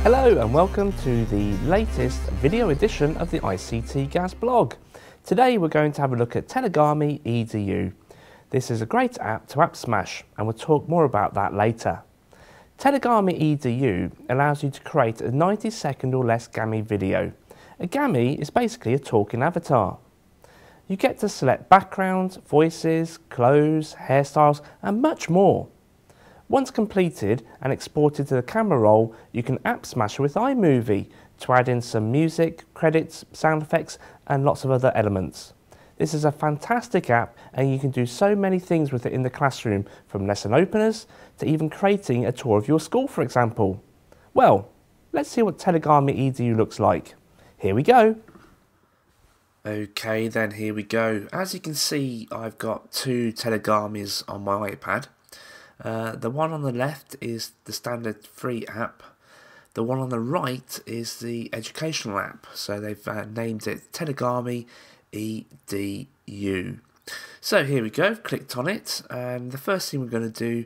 Hello and welcome to the latest video edition of the ICT Gaz blog. Today we're going to have a look at Tellagami EDU. This is a great app to app smash and we'll talk more about that later. Tellagami EDU allows you to create a 90-second or less Gami video. A Gami is basically a talking avatar. You get to select backgrounds, voices, clothes, hairstyles and much more. Once completed and exported to the camera roll, you can app smash with iMovie to add in some music, credits, sound effects and lots of other elements. This is a fantastic app and you can do so many things with it in the classroom, from lesson openers to even creating a tour of your school, for example. Well, let's see what Tellagami EDU looks like. Here we go. Okay then, here we go. As you can see, I've got two Tellagamis on my iPad. The one on the left is the standard free app. The one on the right is the educational app. So they've named it Tellagami EDU. So here we go, I've clicked on it, and the first thing we're going to do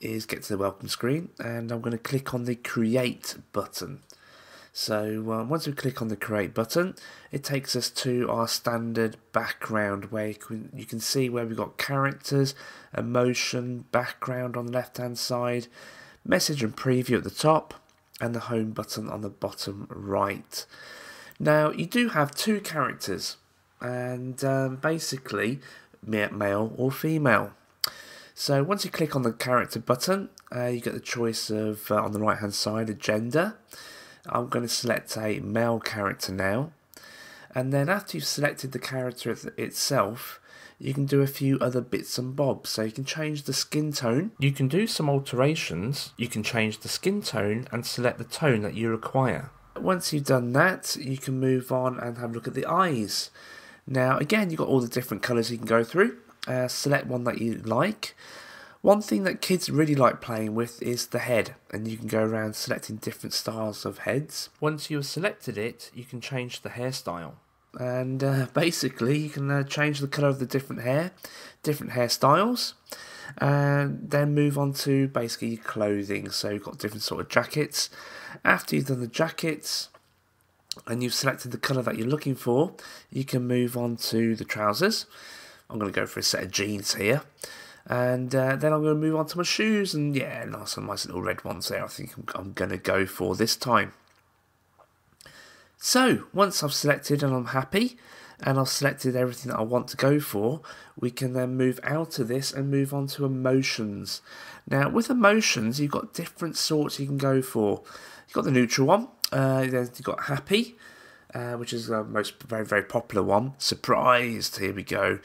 is get to the welcome screen, and I'm going to click on the create button. So once we click on the create button, it takes us to our standard background where you can see where we've got characters, emotion, background on the left hand side, message and preview at the top, and the home button on the bottom right. Now you do have two characters, and basically male or female. So once you click on the character button, you get the choice of on the right hand side a gender. I'm going to select a male character now, and then after you've selected the character itself, you can do a few other bits and bobs. So you can change the skin tone, you can do some alterations, you can change the skin tone and select the tone that you require. Once you've done that, you can move on and have a look at the eyes. Now again, you've got all the different colours you can go through. Select one that you like. One thing that kids really like playing with is the head, and you can go around selecting different styles of heads. Once you've selected it, you can change the hairstyle. And basically you can change the colour of the different hairstyles, and then move on to basically your clothing. So you've got different sort of jackets. After you've done the jackets and you've selected the colour that you're looking for, you can move on to the trousers. I'm going to go for a set of jeans here. And then I'm going to move on to my shoes, and yeah, nice little red ones there I think I'm going to go for this time. So, once I've selected and I'm happy, and I've selected everything that I want to go for, we can then move out of this and move on to emotions. Now, with emotions, you've got different sorts you can go for. You've got the neutral one, then you've got happy, which is the most very popular one. Surprised, here we go.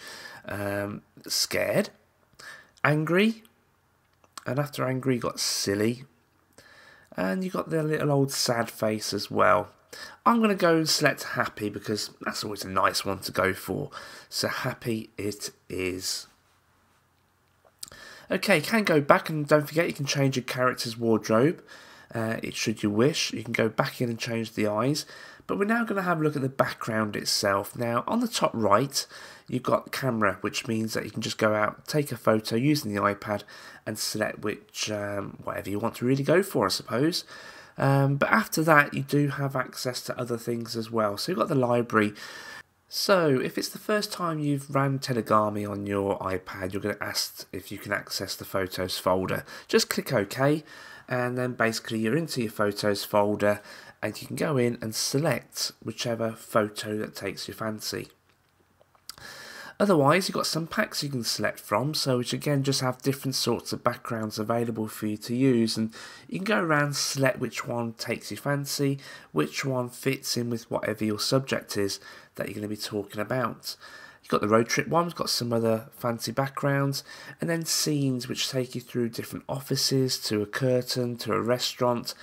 Scared. Angry, and after angry you got silly, and you got the little old sad face as well. I'm going to go and select happy because that's always a nice one to go for, so happy it is. Okay, you can go back, and don't forget you can change your character's wardrobe, should you wish. You can go back in and change the eyes, but we're now going to have a look at the background itself. Now on the top right you've got camera, which means that you can just go out, take a photo using the iPad and select which whatever you want to really go for, I suppose. But after that you do have access to other things as well. So you've got the library. So if it's the first time you've ran Tellagami on your iPad, you're going to ask if you can access the photos folder. Just click OK, and then basically you're into your photos folder, and you can go in and select whichever photo that takes your fancy. Otherwise, you've got some packs you can select from, so which again just have different sorts of backgrounds available for you to use, and you can go around and select which one takes your fancy, which one fits in with whatever your subject is that you're going to be talking about. You've got the road trip one, we've got some other fancy backgrounds, and then scenes which take you through different offices, to a curtain, to a restaurant,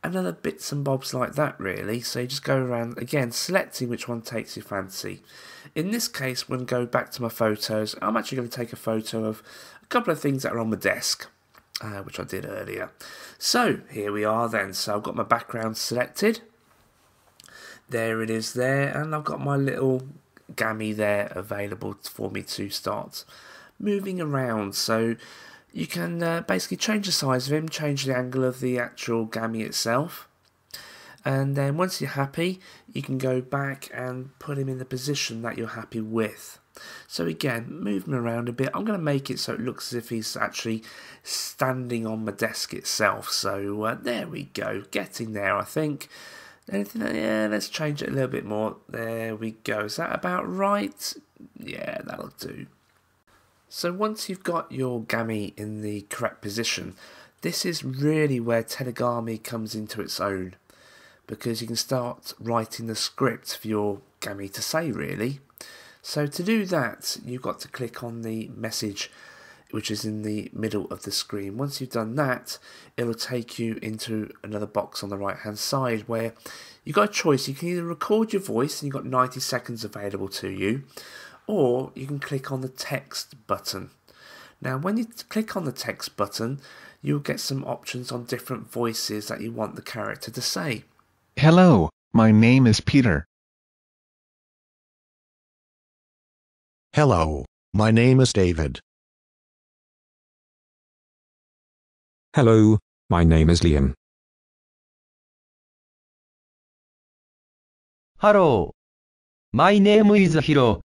and other bits and bobs like that really. So you just go around again selecting which one takes your fancy. In this case, we're going to go back to my photos. I'm actually going to take a photo of a couple of things that are on my desk, which I did earlier. So here we are then. So I've got my background selected. There it is there, and I've got my little Gami there available for me to start moving around. So you can basically change the size of him, change the angle of the actual Gami itself. And then once you're happy, you can go back and put him in the position that you're happy with. So again, move him around a bit. I'm going to make it so it looks as if he's actually standing on the desk itself. So there we go, getting there, I think. Anything? Yeah, let's change it a little bit more. There we go. Is that about right? Yeah, that'll do. So once you've got your Gami in the correct position, this is really where Tellagami comes into its own, because you can start writing the script for your Gami to say, really. So to do that, you've got to click on the message which is in the middle of the screen. Once you've done that, it'll take you into another box on the right hand side where you've got a choice. You can either record your voice and you've got 90 seconds available to you, or you can click on the text button. Now when you click on the text button, you'll get some options on different voices that you want the character to say. Hello, my name is Peter. Hello, my name is David. Hello, my name is Liam. Hello, my name is Hiro.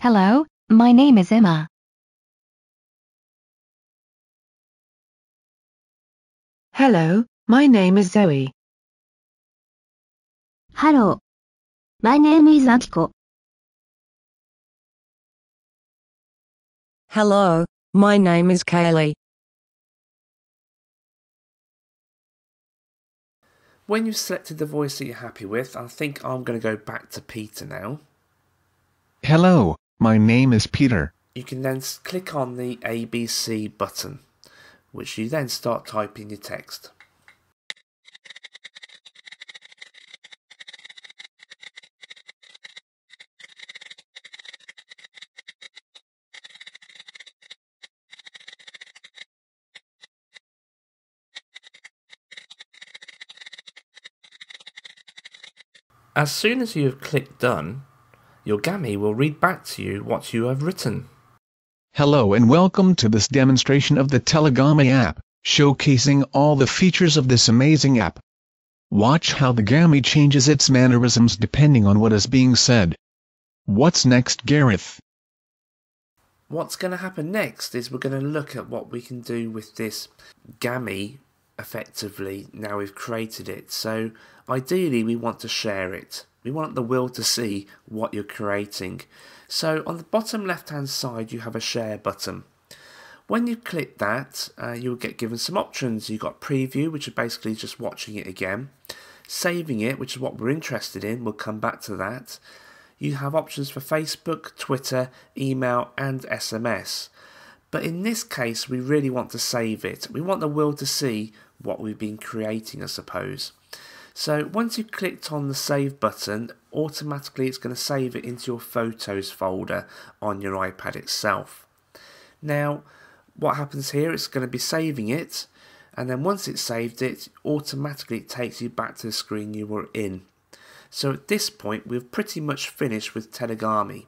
Hello, my name is Emma. Hello, my name is Zoe. Hello, my name is Akiko. Hello, my name is Kaylee. When you've selected the voice that you're happy with, I think I'm going to go back to Peter now. Hello, my name is Peter. You can then click on the ABC button, which you then start typing your text. As soon as you have clicked done, your Gami will read back to you what you have written. Hello and welcome to this demonstration of the Tellagami app, showcasing all the features of this amazing app. Watch how the Gami changes its mannerisms depending on what is being said. What's next, Gareth? What's going to happen next is we're going to look at what we can do with this Gami effectively now we've created it. So ideally we want to share it. We want the world to see what you're creating. So on the bottom left hand side you have a share button. When you click that, you'll get given some options. You've got preview, which is basically just watching it again. Saving it, which is what we're interested in. We'll come back to that. You have options for Facebook, Twitter, email and SMS. But in this case, we really want to save it. We want the world to see what we've been creating, I suppose. So once you've clicked on the save button, automatically it's going to save it into your photos folder on your iPad itself. Now, what happens here, it's going to be saving it, and then once it's saved it, automatically it takes you back to the screen you were in. So at this point, we've pretty much finished with Tellagami.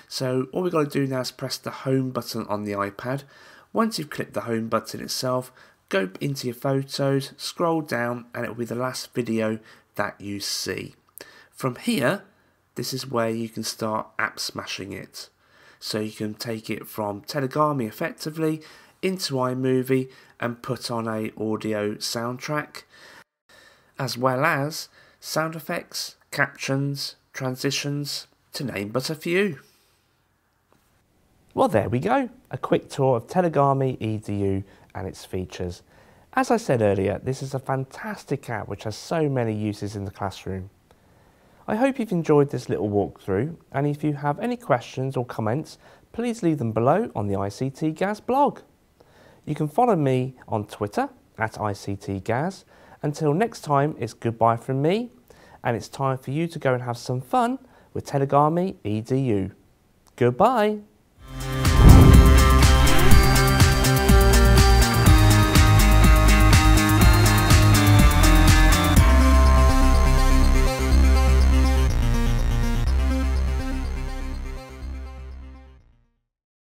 So all we've got to do now is press the home button on the iPad. Once you've clicked the home button itself, go into your photos, scroll down, and it will be the last video that you see. From here, this is where you can start app smashing it. So you can take it from Tellagami effectively into iMovie and put on a audio soundtrack, as well as sound effects, captions, transitions, to name but a few. Well, there we go, a quick tour of Tellagami EDU and its features. As I said earlier, this is a fantastic app which has so many uses in the classroom. I hope you've enjoyed this little walkthrough, and if you have any questions or comments, please leave them below on the ICT Gaz blog. You can follow me on Twitter at ICT Gaz. Until next time, it's goodbye from me, and it's time for you to go and have some fun with Tellagami EDU. Goodbye.